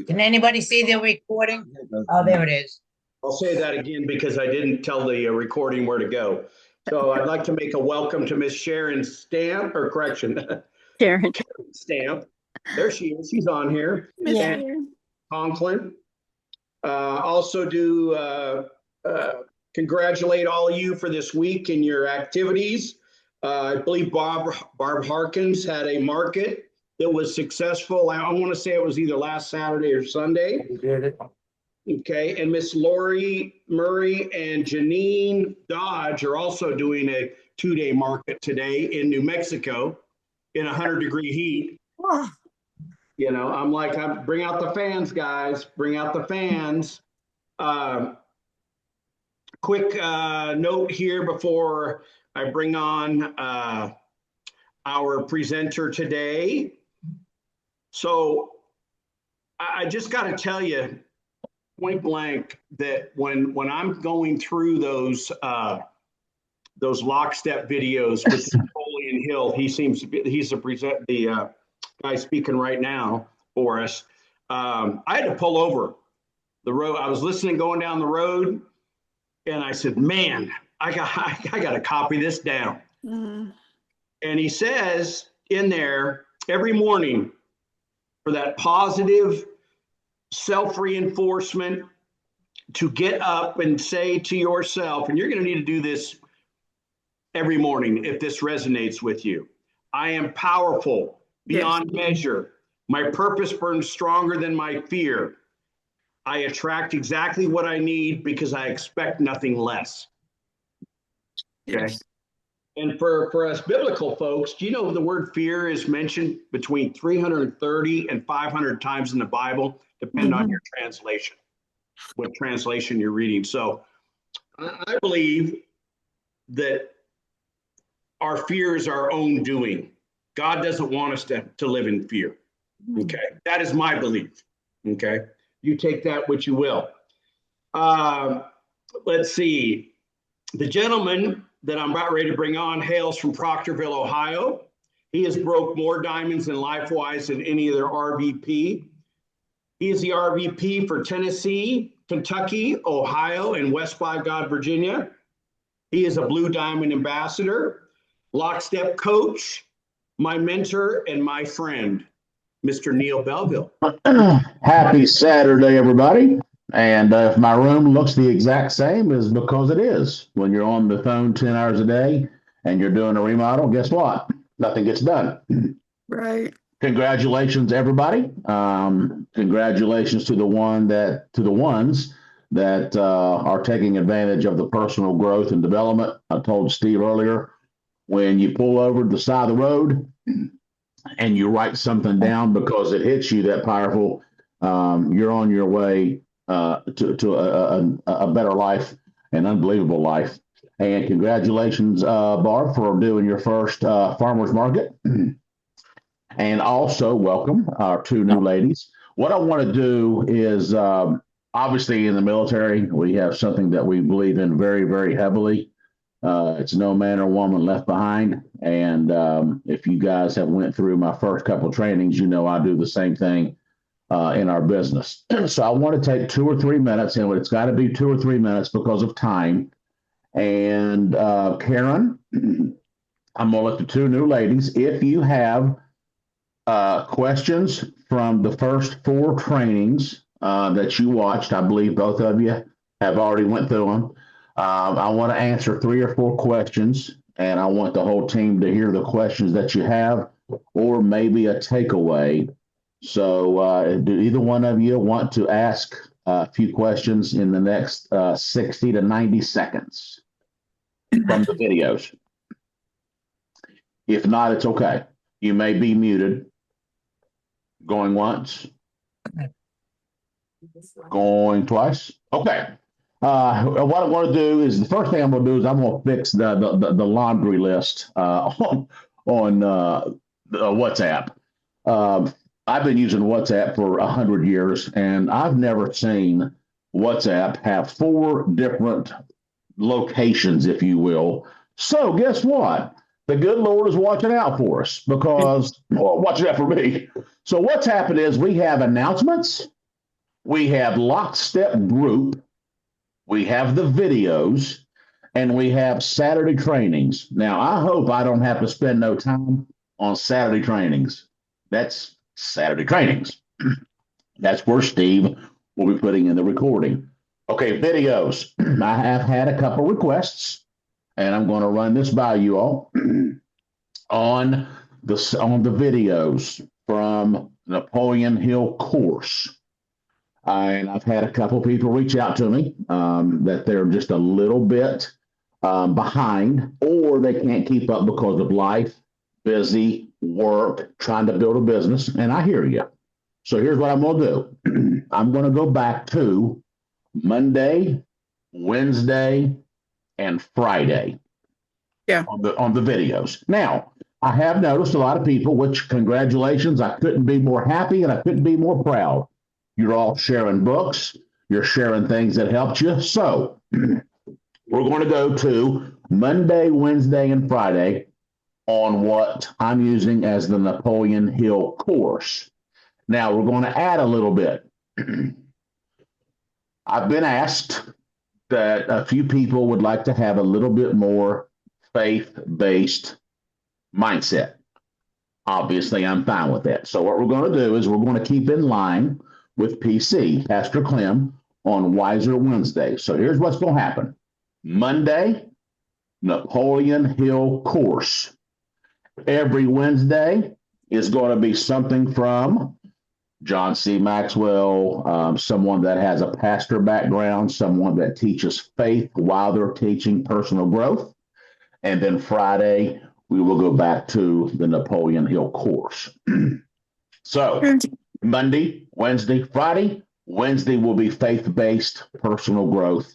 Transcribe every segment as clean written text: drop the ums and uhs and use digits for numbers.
Can anybody see the recording? Oh, there it is. I'll say that again because I didn't tell the recording where to go. So I'd like to make a welcome to Miss Sharon Stamp, or correction, Sharon. Karen Stamp. There she is. She's on here. Miss And Sharon. Conklin. Also do congratulate all of you for this week and your activities. I believe Barb Harkins had a market that was successful. I want to say it was either last Saturday or Sunday. You did it. Okay, and Miss Lori Murray and Janine Dodge are also doing a 2-day market today in New Mexico in 100-degree heat. Oh, You know, I'm like, bring out the fans, guys. Bring out the fans. Quick note here before I bring on our presenter today. So I just got to tell you, point blank, that when I'm going through those Lockstep videos with Napoleon Hill, he's the guy speaking right now for us. I had to pull over the road. I was listening going down the road, and I said, "Man, I got to copy this down." Mm-hmm. And he says in there, every morning for that positive self-reinforcement, to get up and say to yourself, and you're going to need to do this every morning if this resonates with you: I am powerful beyond measure. My purpose burns stronger than my fear. I attract exactly what I need because I expect nothing less. Okay. Yes. And for us biblical folks, do you know the word fear is mentioned between 330 and 500 times in the Bible, depending on your translation, what translation you're reading. So I believe that our fear is our own doing. God doesn't want us to live in fear. Okay. That is my belief. Okay. You take that which you will. Let's see. The gentleman that I'm about ready to bring on hails from Proctorville, Ohio. He has broke more diamonds in LifeWise than any other RVP. He is the RVP for Tennessee, Kentucky, Ohio, and West by God, Virginia. He is a Blue Diamond ambassador, Lockstep coach, my mentor, and my friend, Mr. Neil Belleville. Happy Saturday, everybody. And if my room looks the exact same, is because it is. When you're on the phone 10 hours a day and you're doing a remodel, guess what? Nothing gets done. Right. Congratulations, everybody. Congratulations to the ones that are taking advantage of the personal growth and development. I told Steve earlier, when you pull over the side of the road and you write something down because it hits you that powerful, you're on your way to a better life, an unbelievable life. And congratulations, Barb, for doing your first farmers market. And also welcome our two new ladies. What I want to do is, obviously in the military, we have something that we believe in very, very heavily. It's no man or woman left behind. And if you guys have went through my first couple of trainings, you know I do the same thing in our business. So I want to take 2 or 3 minutes, and it's got to be 2 or 3 minutes because of time. And Karen, I'm going to let the two new ladies, if you have questions from the first 4 trainings that you watched, I believe both of you have already went through them. I want to answer 3 or 4 questions, and I want the whole team to hear the questions that you have, or maybe a takeaway. So do either one of you want to ask a few questions in the next 60 to 90 seconds from the videos? If not, it's okay. You may be muted. Going once. Going twice. Okay. What I want to do is, the first thing I'm going to do is I'm going to fix the laundry list on WhatsApp. I've been using WhatsApp for 100 years, and I've never seen WhatsApp have 4 different locations, if you will. So guess what? The good Lord is watching out for us, because, well, watching out for me. So what's happened is we have announcements, We have Lockstep group, we have the videos, and we have Saturday trainings. Now, I hope I don't have to spend no time on Saturday trainings. That's Saturday trainings. That's where Steve will be putting in the recording. Okay, videos. I have had a couple requests, and I'm going to run this by you all on the videos from Napoleon Hill course. And I've had a couple people reach out to me that they're just a little bit behind, or they can't keep up because of life, busy, work, trying to build a business. And I hear you. So here's what I'm going to do. I'm going to go back to Monday, Wednesday, and Friday. Yeah. On the videos. Now, I have noticed a lot of people, which congratulations, I couldn't be more happy and I couldn't be more proud. You're all sharing books. You're sharing things that helped you. So we're going to go to Monday, Wednesday, and Friday on what I'm using as the Napoleon Hill course. Now we're going to add a little bit. I've been asked that a few people would like to have a little bit more faith-based mindset. Obviously, I'm fine with that. So what we're going to do is we're going to keep in line with PC, Pastor Clem, on Wiser Wednesday. So here's what's going to happen. Monday, Napoleon Hill course. Every Wednesday is going to be something from John C. Maxwell, someone that has a pastor background, someone that teaches faith while they're teaching personal growth. And then Friday, we will go back to the Napoleon Hill course. So Monday, Wednesday, Friday. Wednesday will be faith-based personal growth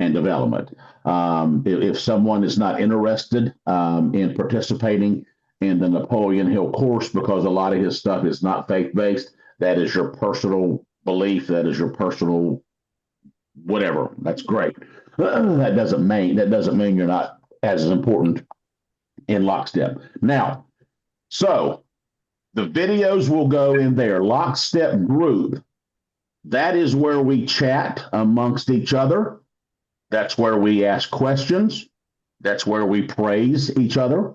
and development. If someone is not interested in participating in the Napoleon Hill course because a lot of his stuff is not faith-based, that is your personal belief. That is your personal whatever. That's great. That doesn't mean you're not as important in Lockstep. Now, so the videos will go in there. Lockstep group. That is where we chat amongst each other. That's where we ask questions. That's where we praise each other.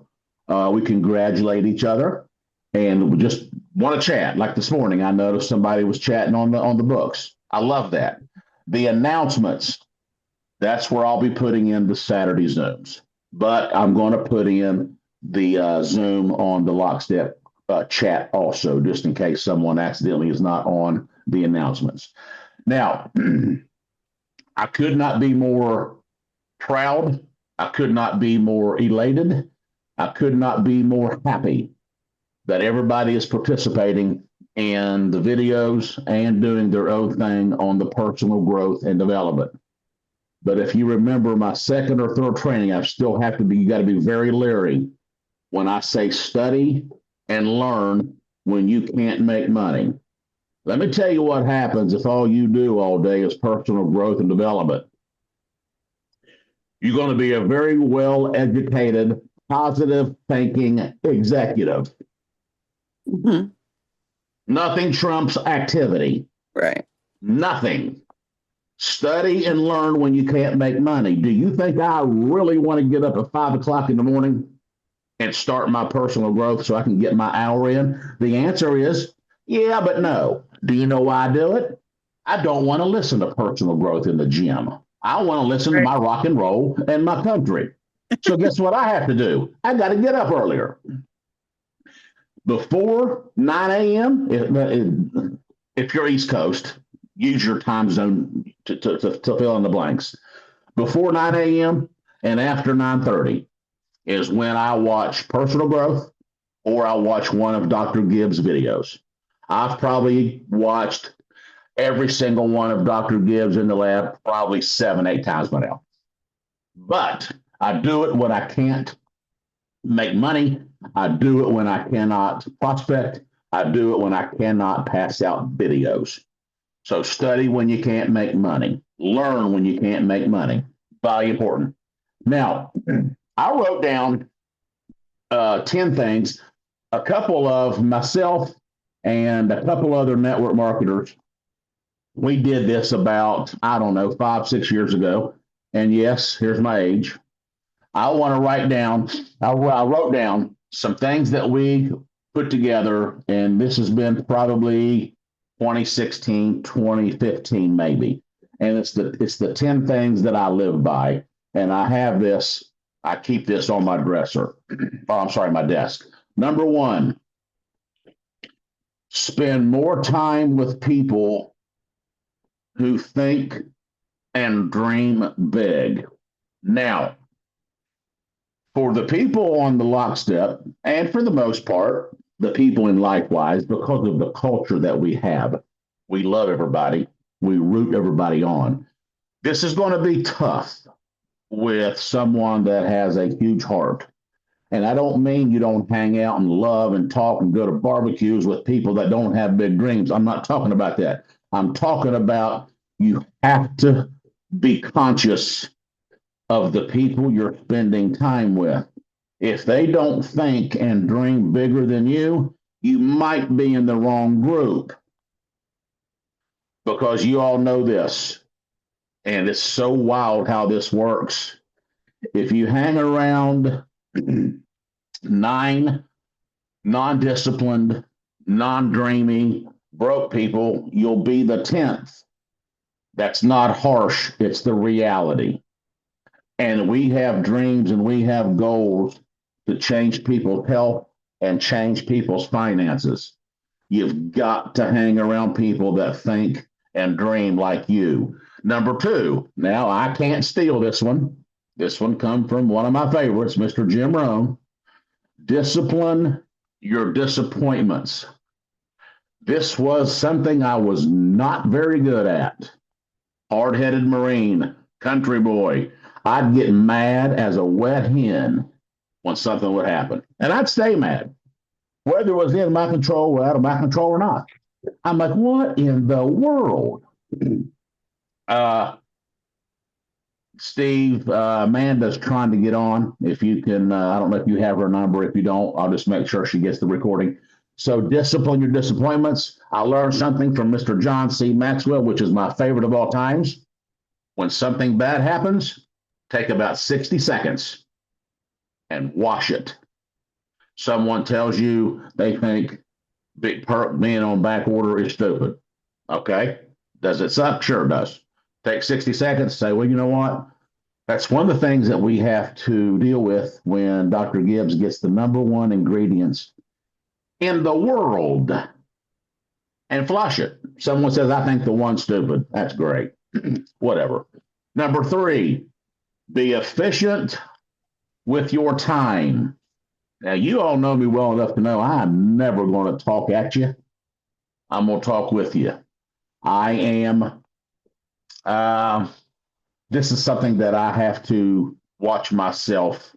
We congratulate each other, and we just want to chat. Like this morning, I noticed somebody was chatting on the books. I love that. The announcements. That's where I'll be putting in the Saturday Zooms. But I'm going to put in the Zoom on the Lockstep chat also, just in case someone accidentally is not on the announcements. Now, I could not be more proud. I could not be more elated. I could not be more happy that everybody is participating in the videos and doing their own thing on the personal growth and development. But if you remember my second or third training, you got to be very leery when I say study and learn when you can't make money. Let me tell you what happens if all you do all day is personal growth and development. You're going to be a very well-educated, positive thinking executive. Mm-hmm. Nothing trumps activity. Right. Nothing. Study and learn when you can't make money. Do you think I really want to get up at 5 o'clock in the morning and start my personal growth so I can get my hour in? The answer is yeah, but no. Do you know why I do it? I don't want to listen to personal growth in the gym. I want to listen to my rock and roll and my country. So guess what I have to do? I got to get up earlier. Before 9 a.m., if you're East Coast, use your time zone to fill in the blanks. Before 9 a.m. and after 9:30 is when I watch personal growth or I watch one of Dr. Gibbs' videos. I've probably watched every single one of Dr. Gibbs in the lab probably 7-8 times by now. But I do it when I can't make money. I do it when I cannot prospect. I do it when I cannot pass out videos. So study when you can't make money. Learn when you can't make money. Very important. Now, I wrote down 10 things. A couple of myself and a couple other network marketers We did this about, I don't know, 5, 6 years ago. And yes, here's my age. I want to write down, I wrote down some things that we put together, and this has been probably 2016, 2015, maybe. And it's the 10 things that I live by. And I have this, I keep this on my dresser. Oh, I'm sorry, my desk. Number one, spend more time with people who think and dream big. Now, for the people on the Lockstep, and for the most part, the people in LifeWise, because of the culture that we have, we love everybody, we root everybody on. This is going to be tough with someone that has a huge heart. And I don't mean you don't hang out and love and talk and go to barbecues with people that don't have big dreams. I'm not talking about that. I'm talking about you have to be conscious of the people you're spending time with. If they don't think and dream bigger than you might be in the wrong group. Because you all know this, and it's so wild how this works. If you hang around 9 non-disciplined, non-dreaming, broke people, you'll be the 10th. That's not harsh, it's the reality. And we have dreams and we have goals to change people's health and change people's finances. You've got to hang around people that think and dream like you. Number 2, now I can't steal this one. This one comes from one of my favorites, Mr. Jim Rohn. Discipline your disappointments. This was something I was not very good at. Hard-headed Marine, country boy. I'd get mad as a wet hen when something would happen. And I'd stay mad, whether it was in my control or out of my control or not. I'm like, what in the world? Steve, Amanda's trying to get on. If you can, I don't know if you have her number. If you don't, I'll just make sure she gets the recording. So discipline your disappointments. I learned something from Mr. John C. Maxwell, which is my favorite of all times. When something bad happens, take about 60 seconds and wash it. Someone tells you they think Big Perk being on back order is stupid. Okay. Does it suck? Sure it does. Take 60 seconds, say, well, you know what? That's one of the things that we have to deal with when Dr. Gibbs gets the number 1 ingredients in the world and flush it. Someone says, I think the one's stupid. That's great. Whatever. Number 3, be efficient with your time. Now, you all know me well enough to know I'm never going to talk at you. I'm going to talk with you. I am, this is something that I have to watch myself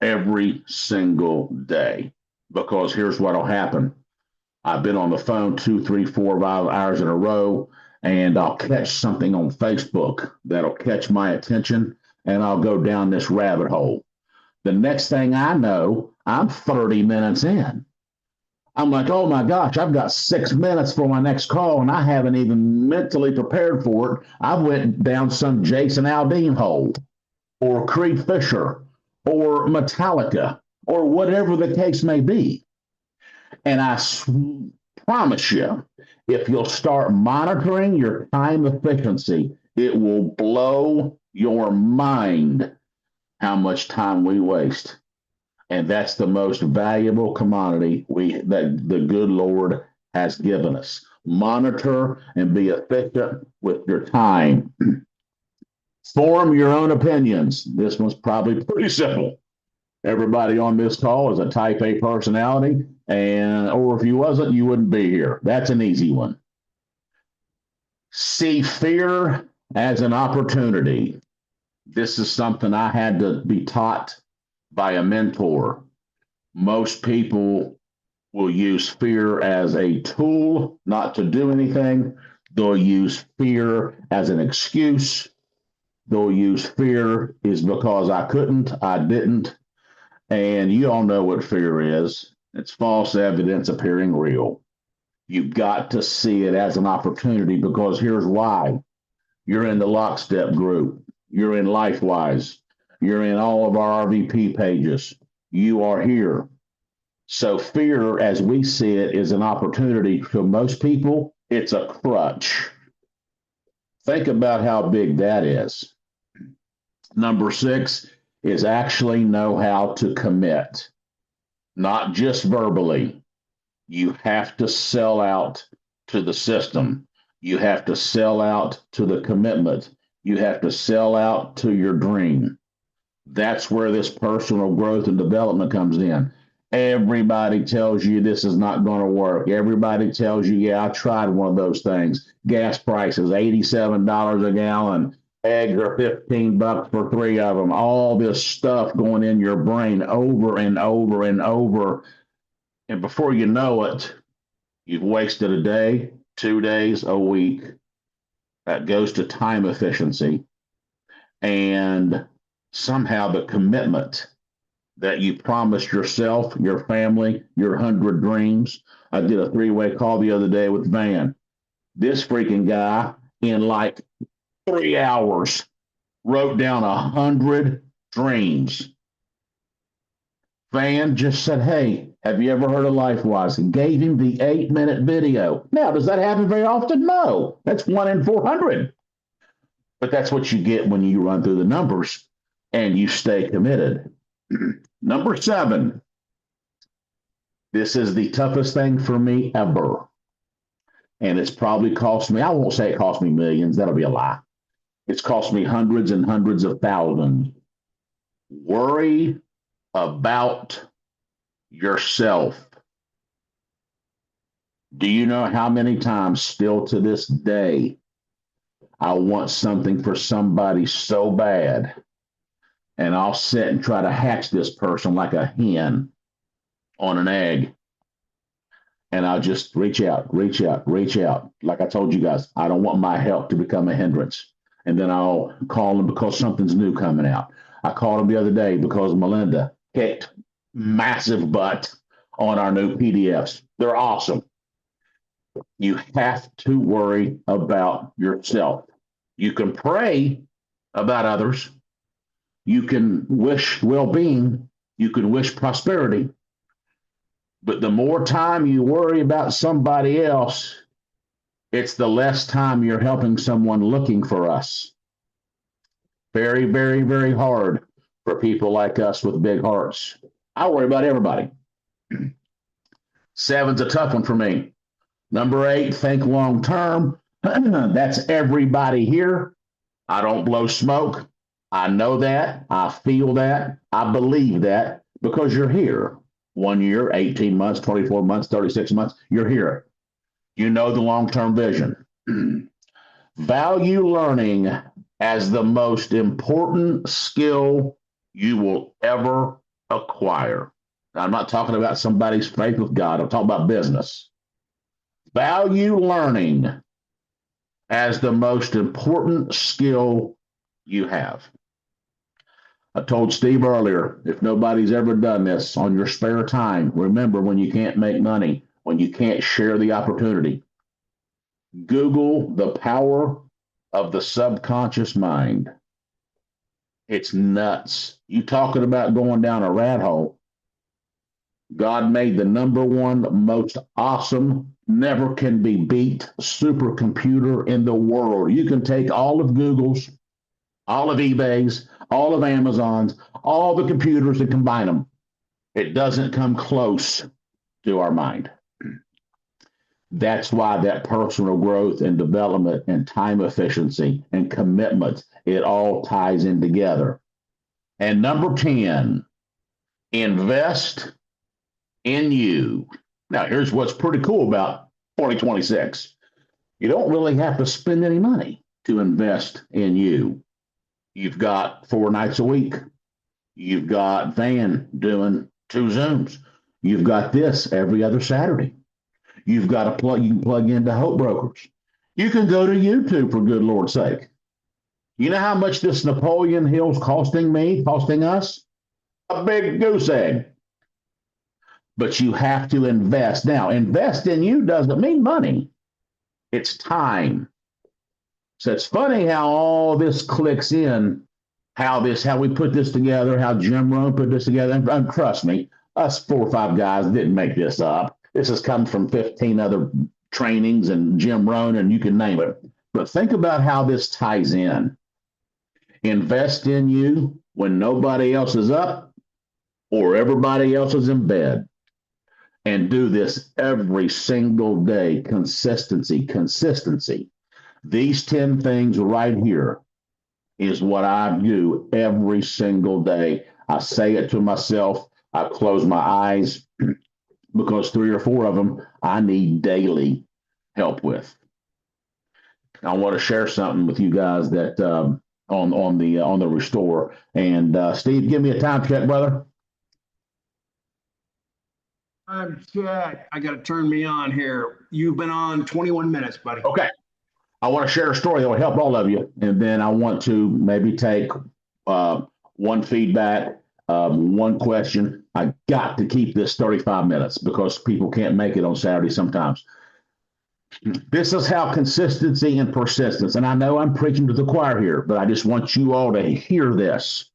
every single day, because here's what'll happen. I've been on the phone 2, 3, 4, 5 hours in a row, and I'll catch something on Facebook that'll catch my attention, and I'll go down this rabbit hole. The next thing I know, I'm 30 minutes in. I'm like, oh my gosh, I've got 6 minutes for my next call, and I haven't even mentally prepared for it. I went down some Jason Aldean hole, or Creed Fisher, or Metallica, or whatever the case may be. And I promise you, if you'll start monitoring your time efficiency, it will blow your mind how much time we waste. And that's the most valuable commodity that the good Lord has given us. Monitor and be efficient with your time. Form your own opinions. This one's probably pretty simple. Everybody on this call is a type A personality, or if you wasn't, you wouldn't be here. That's an easy one. See fear as an opportunity. This is something I had to be taught by a mentor. Most people will use fear as a tool not to do anything. They'll use fear as an excuse. They'll use fear is because I couldn't, I didn't. And you all know what fear is. It's false evidence appearing real. You've got to see it as an opportunity, because here's why. You're in the Lockstep group. You're in LifeWise. You're in all of our RVP pages. You are here. So fear, as we see it, is an opportunity. For most people, it's a crutch. Think about how big that is. Number 6 is actually know how to commit, not just verbally. You have to sell out to the system. You have to sell out to the commitment. You have to sell out to your dream. That's where this personal growth and development comes in. Everybody tells you this is not going to work. Everybody tells you, yeah, I tried one of those things. Gas prices, $87 a gallon. Eggs are $15 for 3 of them. All this stuff going in your brain over and over and over. And before you know it, you've wasted a day, 2 days, a week. That goes to time efficiency. And somehow the commitment that you promised yourself, your family, your 100 dreams. I did a 3-way call the other day with Van. This freaking guy, in like 3 hours, wrote down 100 dreams. Van just said, hey, have you ever heard of LifeWise? And gave him the 8-minute video. Now, does that happen very often? No. That's 1 in 400. But that's what you get when you run through the numbers and you stay committed. Number 7. This is the toughest thing for me ever. And it's probably cost me, I won't say it cost me millions. That'll be a lie. It's cost me hundreds and hundreds of thousands. Worry about yourself. Do you know how many times still to this day I want something for somebody so bad, and I'll sit and try to hatch this person like a hen on an egg. And I'll just reach out. Like I told you guys, I don't want my help to become a hindrance. And then I'll call them because something's new coming out. I called them the other day because Melinda kicked massive butt on our new PDFs. They're awesome. You have to worry about yourself. You can pray about others. You can wish well-being. You can wish prosperity. But the more time you worry about somebody else, it's the less time you're helping someone looking for us. Very, very, very hard for people like us with big hearts. I worry about everybody. 7's a tough one for me. Number 8, think long term. That's everybody here. I don't blow smoke. I know that. I feel that. I believe that because you're here. 1 year, 18 months, 24 months, 36 months, you're here. You know the long-term vision. Value learning as the most important skill you will ever acquire. Now, I'm not talking about somebody's faith with God. I'm talking about business. Value learning as the most important skill you have. I told Steve earlier, if nobody's ever done this on your spare time, remember when you can't make money, when you can't share the opportunity, Google the power of the subconscious mind. It's nuts. You talking about going down a rat hole. God made the number 1 most awesome, never can be beat supercomputer in the world. You can take all of Google's, all of eBay's, all of Amazon's, all the computers and combine them. It doesn't come close to our mind. That's why that personal growth and development and time efficiency and commitment, it all ties in together. And number 10, invest in you. Now, here's what's pretty cool about 2026. You don't really have to spend any money to invest in you. You've got 4 nights a week. You've got Van doing 2 Zooms. You've got this every other Saturday. You've got a plug you can plug into Hope Brokers. You can go to YouTube, for good Lord's sake. You know how much this Napoleon Hill's costing me, costing us? A big goose egg. but you have to invest. Now, invest in you doesn't mean money. It's time. So it's funny how all this clicks in, how we put this together, how Jim Rohn put this together. And trust me, us 4 or 5 guys didn't make this up. This has come from 15 other trainings and Jim Rohn, and you can name it. But think about how this ties in. Invest in you when nobody else is up or everybody else is in bed. And do this every single day. Consistency. These 10 things right here is what I do every single day. I say it to myself. I close my eyes because 3 or 4 of them I need daily help with. I want to share something with you guys that on the restore. And Steve, give me a time check, brother. Time check. I got to turn me on here. You've been on 21 minutes, buddy. Okay. I want to share a story that will help all of you. And then I want to maybe take one feedback, one question. I got to keep this 35 minutes because people can't make it on Saturday sometimes. This is how consistency and persistence, and I know I'm preaching to the choir here, but I just want you all to hear this.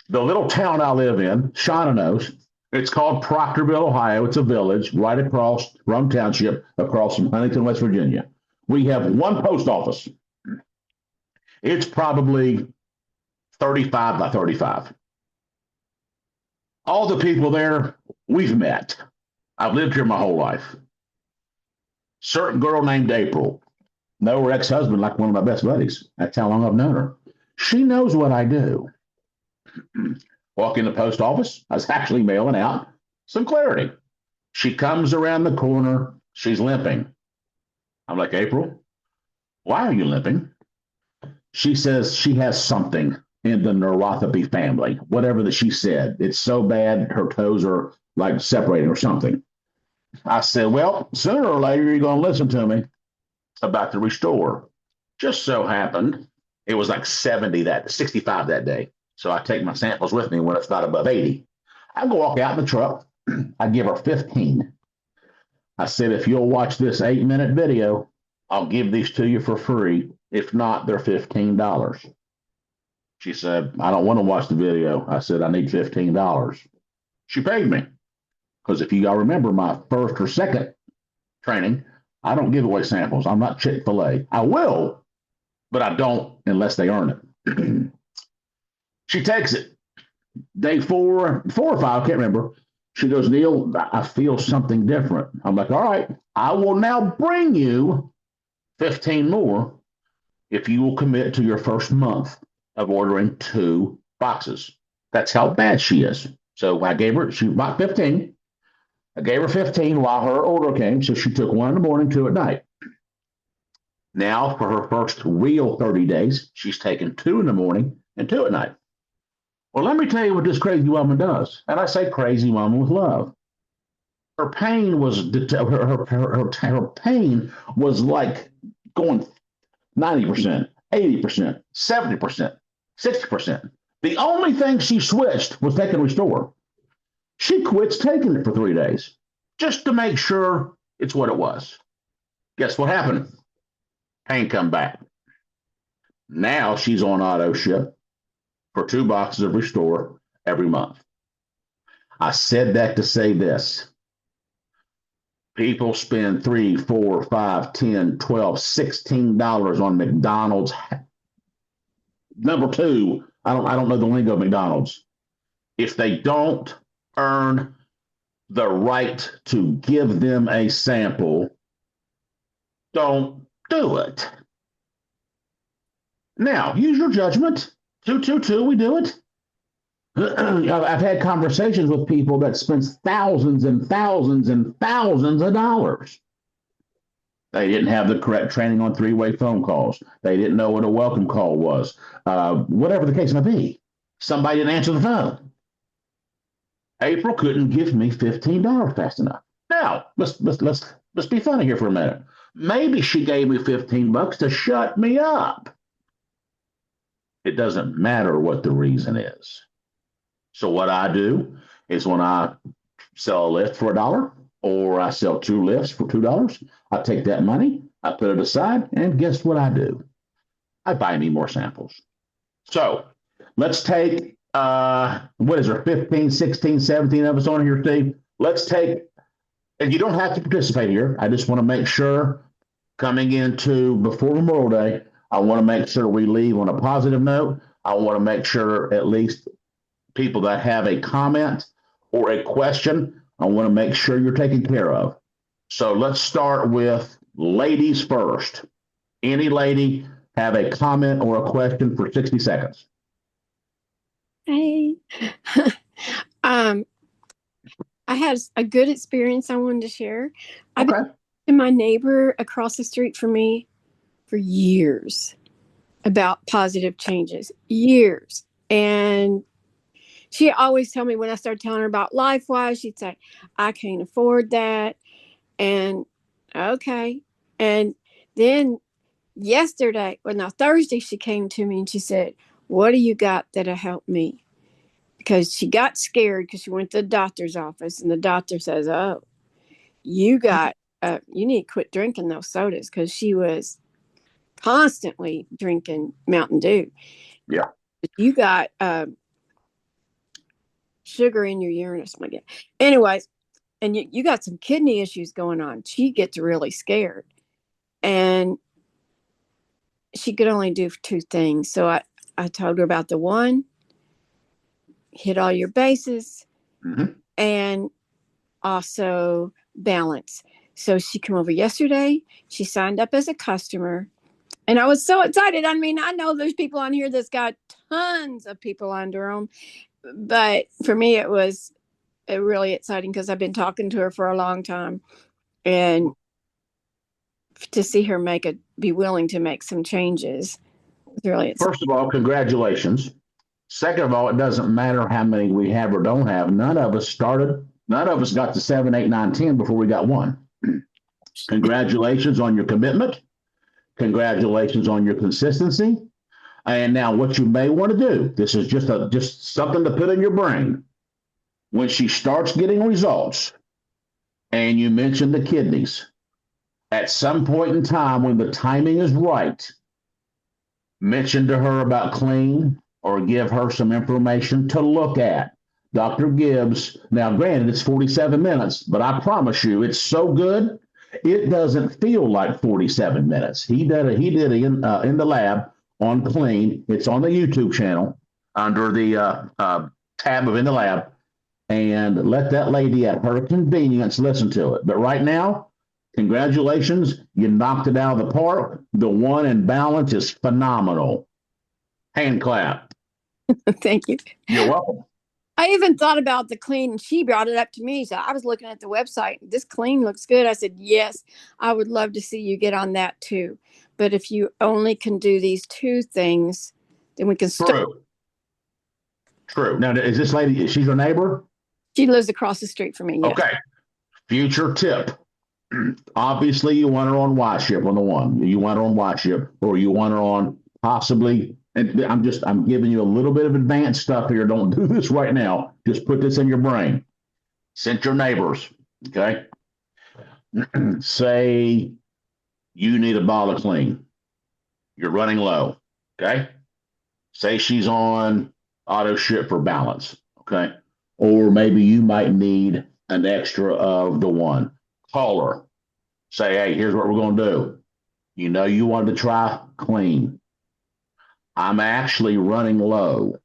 The little town I live in, Shauna knows, it's called Proctorville, Ohio. It's a village right across Rome Township, across from Huntington, West Virginia. We have one post office. It's probably 35 by 35. All the people there, we've met. I've lived here my whole life. Certain girl named April. Know her ex-husband like one of my best buddies. That's how long I've known her. She knows what I do. Walk in the post office. I was actually mailing out some clarity. She comes around the corner. She's limping. I'm like, April, why are you limping? She says she has something in the neuropathy family, whatever that she said. It's so bad, her toes are like separating or something. I said, well, sooner or later, you're going to listen to me about the restore. Just so happened, it was like 65 that day. So I take my samples with me when it's not above 80. I go walk out in the truck. I give her 15. I said, if you'll watch this 8-minute video, I'll give these to you for free. If not, they're $15. She said, I don't want to watch the video. I said, I need $15. She paid me. Because if you all remember my first or second training, I don't give away samples. I'm not Chick-fil-A. I will, but I don't unless they earn it. She takes it. Day 4 or 5, I can't remember. She goes, Neil, I feel something different. I'm like, all right, I will now bring you 15 more if you will commit to your first month of ordering 2 boxes. That's how bad she is. So I gave her, she bought 15. I gave her 15 while her order came. So she took 1 in the morning, 2 at night. Now for her first real 30 days, she's taken 2 in the morning and 2 at night. Well, let me tell you what this crazy woman does. And I say crazy woman with love. Her pain was her pain was like going 90%, 80%, 70%, 60%. The only thing she switched was taking Restore. She quits taking it for 3 days just to make sure it's what it was. Guess what happened? Pain come back. Now she's on auto ship for 2 boxes of Restore every month. I said that to say this. People spend $3, $4, $5, $10, $12, $16 on McDonald's. Number 2, I don't know the lingo of McDonald's. If they don't earn the right to give them a sample, don't do it. Now, use your judgment. 222, we do it. I've had conversations with people that spend thousands and thousands and thousands of dollars. They didn't have the correct training on 3-way phone calls. They didn't know what a welcome call was. Whatever the case may be. Somebody didn't answer the phone. April couldn't give me $15 fast enough. Now, let's be funny here for a minute. Maybe she gave me $15 to shut me up. It doesn't matter what the reason is. So what I do is when I sell a lift for $1, or I sell 2 lifts for $2. I take that money, I put it aside, and guess what I do? I buy me more samples. So let's take, what is there, 15, 16, 17 of us on here, Steve? Let's take, and you don't have to participate here. I just want to make sure coming into before Memorial Day, I want to make sure we leave on a positive note. I want to make sure at least people that have a comment or a question, I want to make sure you're taken care of. So let's start with ladies first. Any lady have a comment or a question for 60 seconds? Hey. I had a good experience I wanted to share. I've been to my neighbor across the street from me for years about positive changes. Years. And she always tell me when I started telling her about LifeWise, she'd say, I can't afford that. And okay. And then Thursday, she came to me and she said, what do you got that'll help me? Because she got scared because she went to the doctor's office and the doctor says, oh, you need to quit drinking those sodas, because she was constantly drinking Mountain Dew. Yeah. You got sugar in your urine or something like that. Anyways, and you got some kidney issues going on. She gets really scared. And she could only do 2 things. So I told her about the one, hit all your bases, and also balance. So she came over yesterday. She signed up as a customer. And I was so excited. I mean, I know there's people on here that's got tons of people under them. But for me, it was really exciting because I've been talking to her for a long time. And to see her be willing to make some changes was really exciting. First of all, congratulations. Second of all, it doesn't matter how many we have or don't have. None of us got to 7, 8, 9, 10 before we got one. Congratulations on your commitment. Congratulations on your consistency. And now what you may want to do, this is just something to put in your brain. When she starts getting results, and you mentioned the kidneys, at some point in time when the timing is right, mention to her about clean, or give her some information to look at. Dr. Gibbs, now granted, it's 47 minutes, but I promise you, it's so good, it doesn't feel like 47 minutes. He did it in the lab on clean. It's on the YouTube channel under the tab of In the Lab. And let that lady at her convenience listen to it. But right now, congratulations, you knocked it out of the park. The one in balance is phenomenal. Hand clap. Thank you. You're welcome. I even thought about the clean, and she brought it up to me. So I was looking at the website. This clean looks good. I said, yes, I would love to see you get on that too. But if you only can do these 2 things, then we can start. True. Now, is this lady, she's your neighbor? She lives across the street from me. Yes. Okay. Future tip. Obviously, you want her on Y-ship on the one. You want her on Y-ship, or you want her on possibly. And I'm giving you a little bit of advanced stuff here. Don't do this right now. Just put this in your brain. Send your neighbors. Okay. Say you need a bottle of clean. You're running low. Okay. Say she's on auto ship for balance. Okay. Or maybe you might need an extra of the one. Call her. Say, hey, here's what we're going to do. You know, you wanted to try clean. I'm actually running low.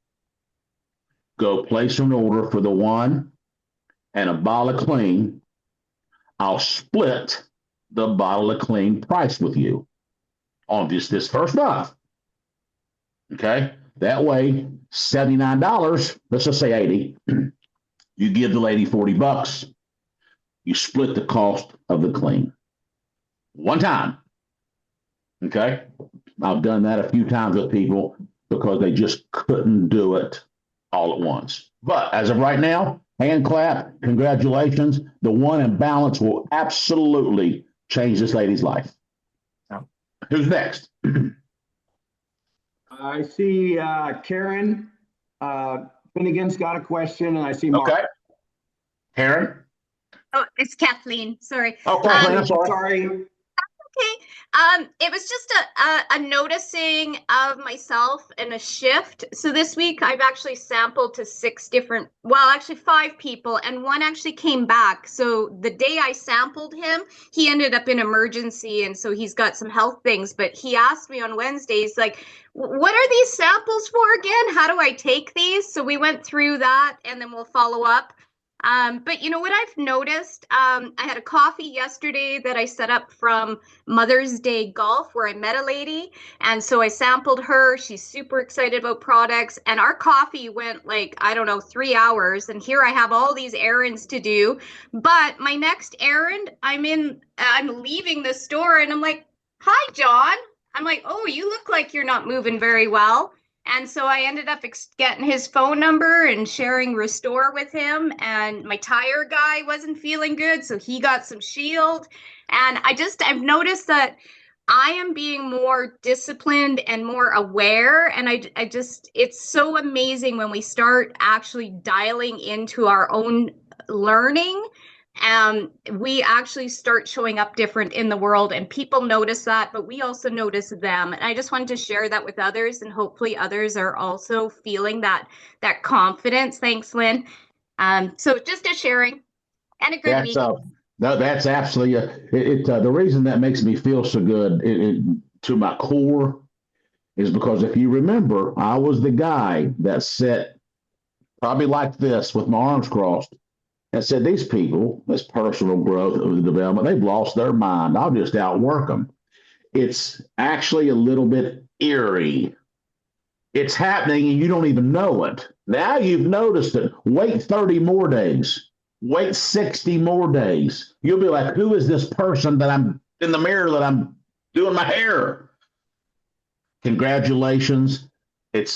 Go place an order for the one and a bottle of clean. I'll split the bottle of clean price with you on this first month. Okay. That way, $79, let's just say 80. You give the lady $40. You split the cost of the clean. One time. Okay. I've done that a few times with people because they just couldn't do it all at once. But as of right now, hand clap, congratulations. The one in balance will absolutely change this lady's life. Who's next? I see Karen Finnegan's got a question, and I see Mark. Okay. Karen? Oh, it's Kathleen. Sorry. Oh, Kathleen, I'm sorry. Sorry. Okay. It was just a noticing of myself and a shift. So this week I've actually sampled to actually 5 people, and one actually came back. So the day I sampled him, he ended up in emergency, and so he's got some health things. But he asked me on Wednesdays, like, what are these samples for again? How do I take these? So we went through that, and then we'll follow up. But you know what I've noticed? I had a coffee yesterday that I set up from Mother's Day Golf where I met a lady. And so I sampled her. She's super excited about products. And our coffee went like, I don't know, 3 hours. And here I have all these errands to do. But my next errand, I'm leaving the store and I'm like, hi, John. I'm like, oh, you look like you're not moving very well. And so I ended up getting his phone number and sharing Restore with him. And my tire guy wasn't feeling good, so he got some Shield. And I've noticed that I am being more disciplined and more aware. And it's so amazing when we start actually dialing into our own learning. We actually start showing up different in the world, and people notice that, but we also notice them. And I just wanted to share that with others, and hopefully others are also feeling that confidence. Thanks, Lynn. So just a sharing and a good week. No, that's absolutely the reason that makes me feel so good to my core is because if you remember, I was the guy that sat probably like this with my arms crossed and said, these people, this personal growth of the development, they've lost their mind. I'll just outwork them. It's actually a little bit eerie. It's happening and you don't even know it. Now you've noticed it. Wait 30 more days. Wait 60 more days. You'll be like, who is this person that I'm in the mirror that I'm doing my hair? Congratulations. That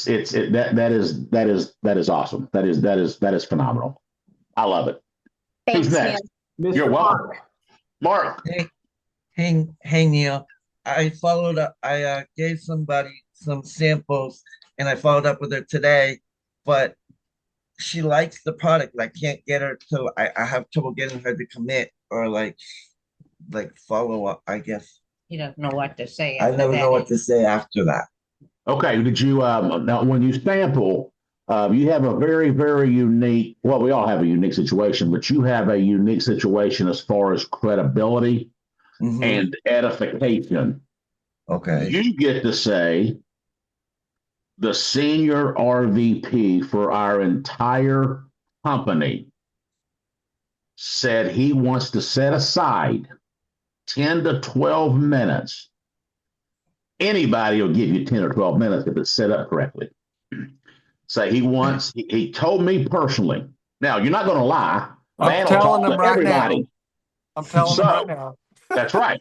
is awesome. That is phenomenal. I love it. Thanks, Who's next? Mr. You're welcome. Mark. Hey, Neil. I followed up. I gave somebody some samples, and I followed up with her today, but she likes the product. I can't get her to. I have trouble getting her to commit or like follow up. I guess He doesn't know what to say. I after never that. know what to say after that. Okay. Did you now when you sample? You have a very, very unique, well, we all have a unique situation, but you have a unique situation as far as credibility and edification. Okay. You get to say the senior RVP for our entire company said he wants to set aside 10 to 12 minutes. Anybody will give you 10 or 12 minutes if it's set up correctly. Say he told me personally. Now, you're not going to lie. I'm telling him right everybody. now. I'm telling him right now. That's right.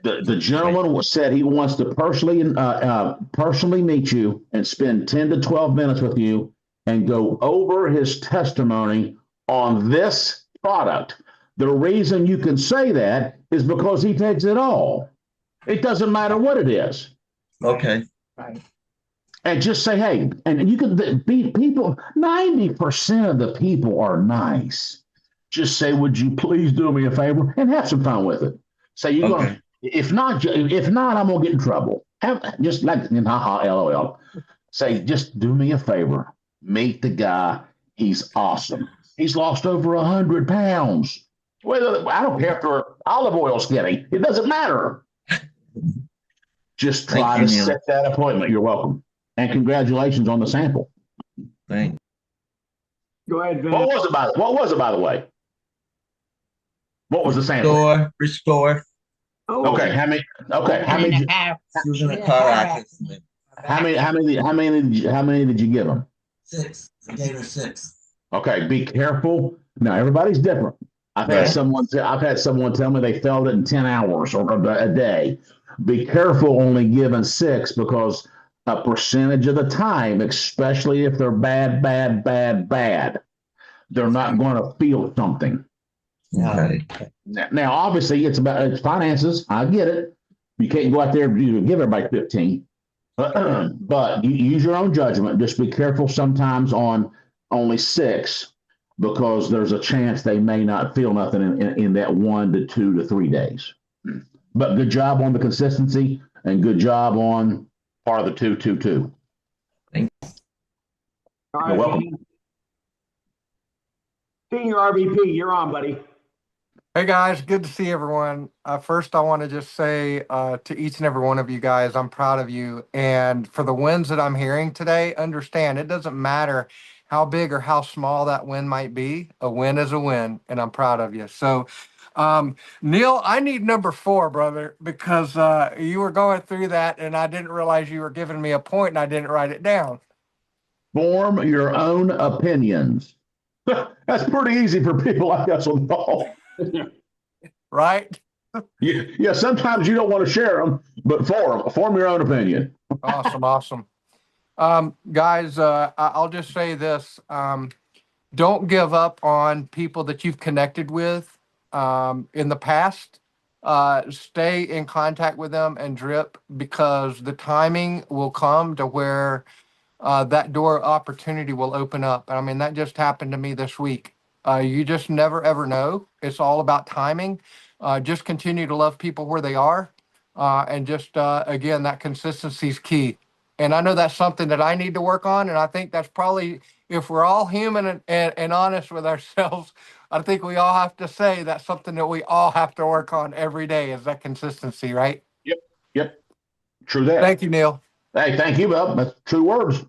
The gentleman said he wants to personally meet you and spend 10 to 12 minutes with you and go over his testimony on this product. The reason you can say that is because he takes it all. It doesn't matter what it is. Okay. Right. And just say, hey, and you can be people, 90% of the people are nice. Just say, would you please do me a favor and have some fun with it? Say, you're going to, if not, I'm going to get in trouble. Just like, haha, LOL. Say, just do me a favor. Meet the guy. He's awesome. He's lost over 100 pounds. Well, I don't care if they're olive oil skinny. It doesn't matter. Just try to set that appointment. You're welcome. And congratulations on the sample. Thanks. Go ahead, Vince. What was it, by the way? What was the sample? Restore. Oh, Okay, how many? Okay, how many? She was in a car accident. How many did you give them? 6. I gave her 6. Okay, be careful. Now everybody's different. I've had someone tell me they felt it in 10 hours or a day. Be careful only giving 6 because a percentage of the time, especially if they're bad, they're not going to feel something. Okay. Now, obviously, it's finances. I get it. You can't go out there and give everybody 15. But you use your own judgment. Just be careful sometimes on only 6. because there's a chance they may not feel nothing in that 1 to 2 to 3 days. But good job on the consistency and good job on part of the 2-2-2. All You're right, welcome. man. Senior RVP, you're on, buddy. Hey guys, good to see everyone. First, I want to just say to each and every one of you guys, I'm proud of you. And for the wins that I'm hearing today, understand it doesn't matter how big or how small that win might be. A win is a win, and I'm proud of you. So, Neil, I need number 4, brother, because you were going through that, and I didn't realize you were giving me a point, and I didn't write it down. Form your own opinions. That's pretty easy for people like us on the call. Right? Yeah, sometimes you don't want to share them, but form your own opinion. Awesome. Guys, I'll just say this. Don't give up on people that you've connected with in the past. Stay in contact with them and drip, because the timing will come to where that door of opportunity will open up. I mean, that just happened to me this week. You just never, ever know. It's all about timing. Just continue to love people where they are. And just, again, that consistency is key. And I know that's something that I need to work on. And I think that's probably, if we're all human and honest with ourselves, I think we all have to say that's something that we all have to work on every day, is that consistency, right? Yep. True that. Thank you, Neil. Hey, thank you, Bob. That's 2 words.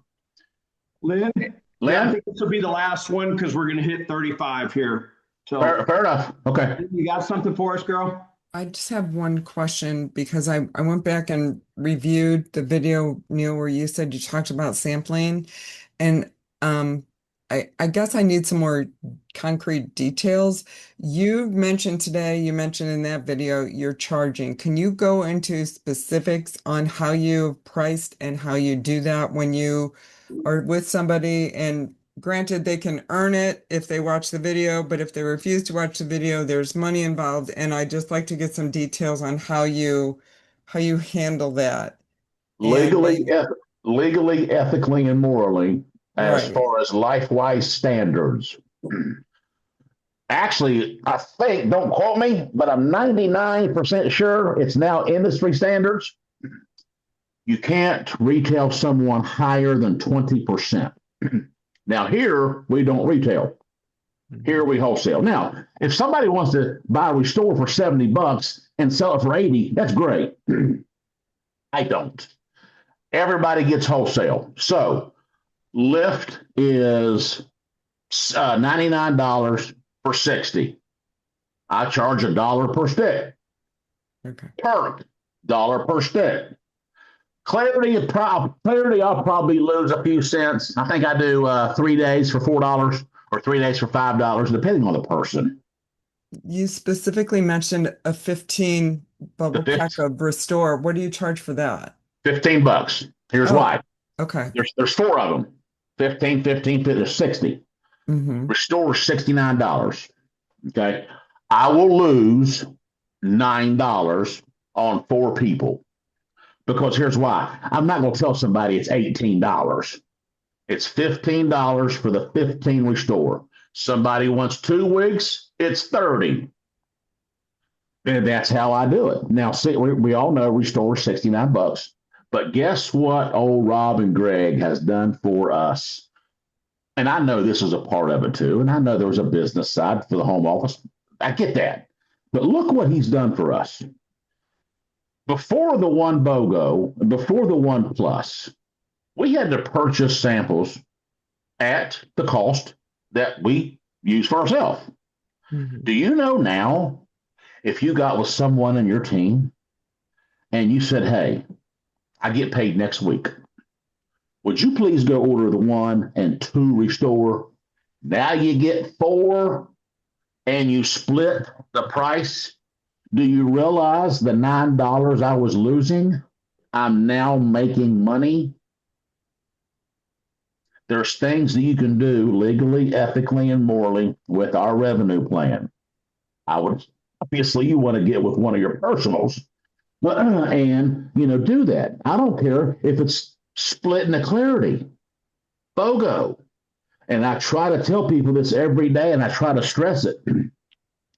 Lynn? Yeah, I think this will be the last one because we're going to hit 35 here. So Fair enough. Okay. you got something for us, girl? I just have one question because I went back and reviewed the video, Neil, where you said you talked about sampling, and I guess I need some more concrete details. You mentioned in that video you're charging. Can you go into specifics on how you priced and how you do that when you are with somebody? And granted, they can earn it if they watch the video, but if they refuse to watch the video, there's money involved. And I'd just like to get some details on how you handle that. Legally, ethically, and morally, as Right. far as LifeWise standards. Actually, I think, don't quote me, but I'm 99% sure it's now industry standards. You can't retail someone higher than 20%. Now, here, we don't retail. Here, we wholesale. Now, if somebody wants to buy a Restore for $70 and sell it for 80, that's great. I don't. Everybody gets wholesale. So, lift is $99 for 60. I charge $1 per stick. Okay. Perk, $1 per stick. Clarity, I'll probably lose a few cents. I think I do 3 days for $4 or 3 days for $5, depending on the person. You specifically mentioned a 15 bubble pack of Restore. What do you charge for that? $15. Here's why. Okay. There's 4 of them. 15, 15, there's 60. Mm-hmm. Restore $69. Okay. I will lose $9 on 4 people. Because here's why. I'm not going to tell somebody it's $18. It's $15 for the 15 Restore. Somebody wants 2 weeks, it's 30. And that's how I do it. Now, see, we all know Restore is $69. But guess what old Rob and Greg has done for us? And I know this is a part of it too. And I know there was a business side for the home office. I get that. But look what he's done for us. Before the One BOGO, before the One Plus, we had to purchase samples at the cost that we use for ourselves. Mm-hmm. Do you know now, if you got with someone in your team and you said, hey, I get paid next week, would you please go order the 1 and 2 Restore? Now you get 4 and you split the price. Do you realize the $9 I was losing, I'm now making money? There's things that you can do legally, ethically, and morally with our revenue plan. Obviously, you want to get with one of your personals, and do that. I don't care if it's split in the clarity, BOGO, And I try to tell people this every day, and I try to stress it.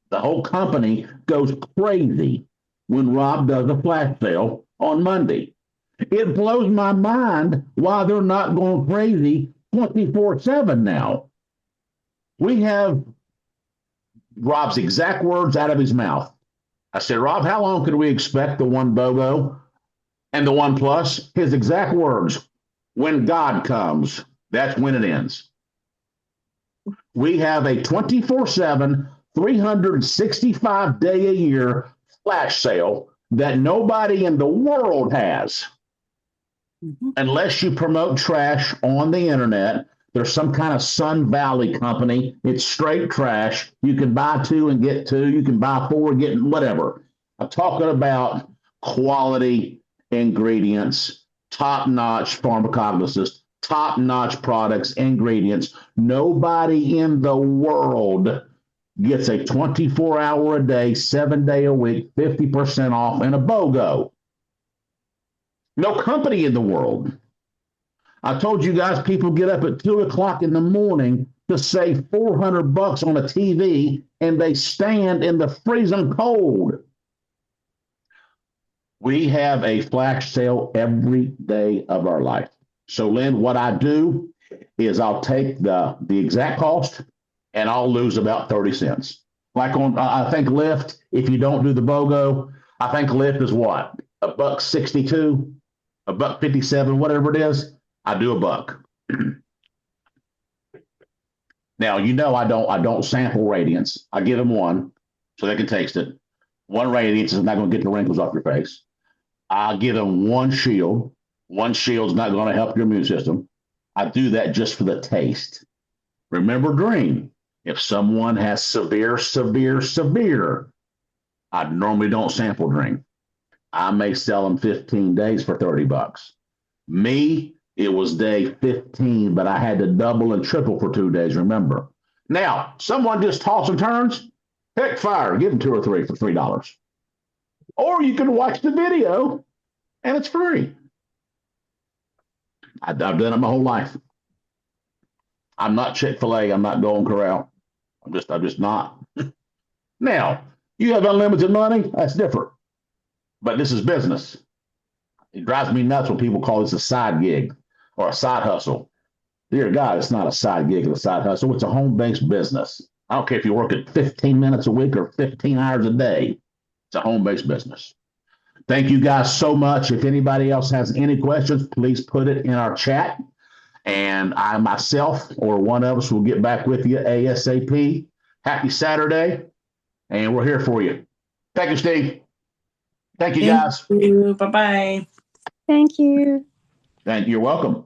The whole company goes crazy when Rob does a flash sale on Monday. It blows my mind why they're not going crazy 24/7 now. We have Rob's exact words out of his mouth. I said, Rob, how long could we expect the one BOGO and the one plus? His exact words, when God comes, that's when it ends. We have a 24/7, 365 day a year flash sale that nobody in the world has. Unless you promote trash on the internet. There's some kind of Sun Valley company. It's straight trash. You can buy 2 and get 2. You can buy 4 and get whatever. I'm talking about quality ingredients, top-notch pharmacognoses, top-notch products, ingredients. Nobody in the world gets a 24-hour a day, 7-day a week, 50% off in a BOGO. No company in the world. I told you guys people get up at 2 o'clock in the morning to save $400 on a TV, and they stand in the freezing cold. We have a flash sale every day of our life. So, Lynn, what I do is I'll take the exact cost and I'll lose about 30 cents. Like on, I think Lyft, if you don't do the BOGO, I think Lyft is what? $1.62, $1.57, whatever it is. I do $1. Now, you know, I don't sample radiance. I give them one so they can taste it. One radiance is not going to get the wrinkles off your face. I give them one shield. One shield's not going to help your immune system. I do that just for the taste. Remember Dream. If someone has severe, I normally don't sample Dream. I may sell them 15 days for $30. Me, it was day 15, but I had to double and triple for 2 days, remember. Now, someone just toss and turns, heck fire, give them 2 or 3 for $3. Or you can watch the video and it's free. I've done it my whole life. I'm not Chick-fil-A, I'm not Golden Corral. I'm just not. Now, you have unlimited money, that's different. But this is business. It drives me nuts when people call this a side gig or a side hustle. Dear God, it's not a side gig or a side hustle. It's a home-based business. I don't care if you work at 15 minutes a week or 15 hours a day. It's a home-based business. Thank you guys so much. If anybody else has any questions, please put it in our chat. And I myself or one of us will get back with you ASAP. Happy Saturday. And we're here for you. Thank you, Steve. Thank you, guys. Thank you. Bye-bye. Thank you. And you're welcome.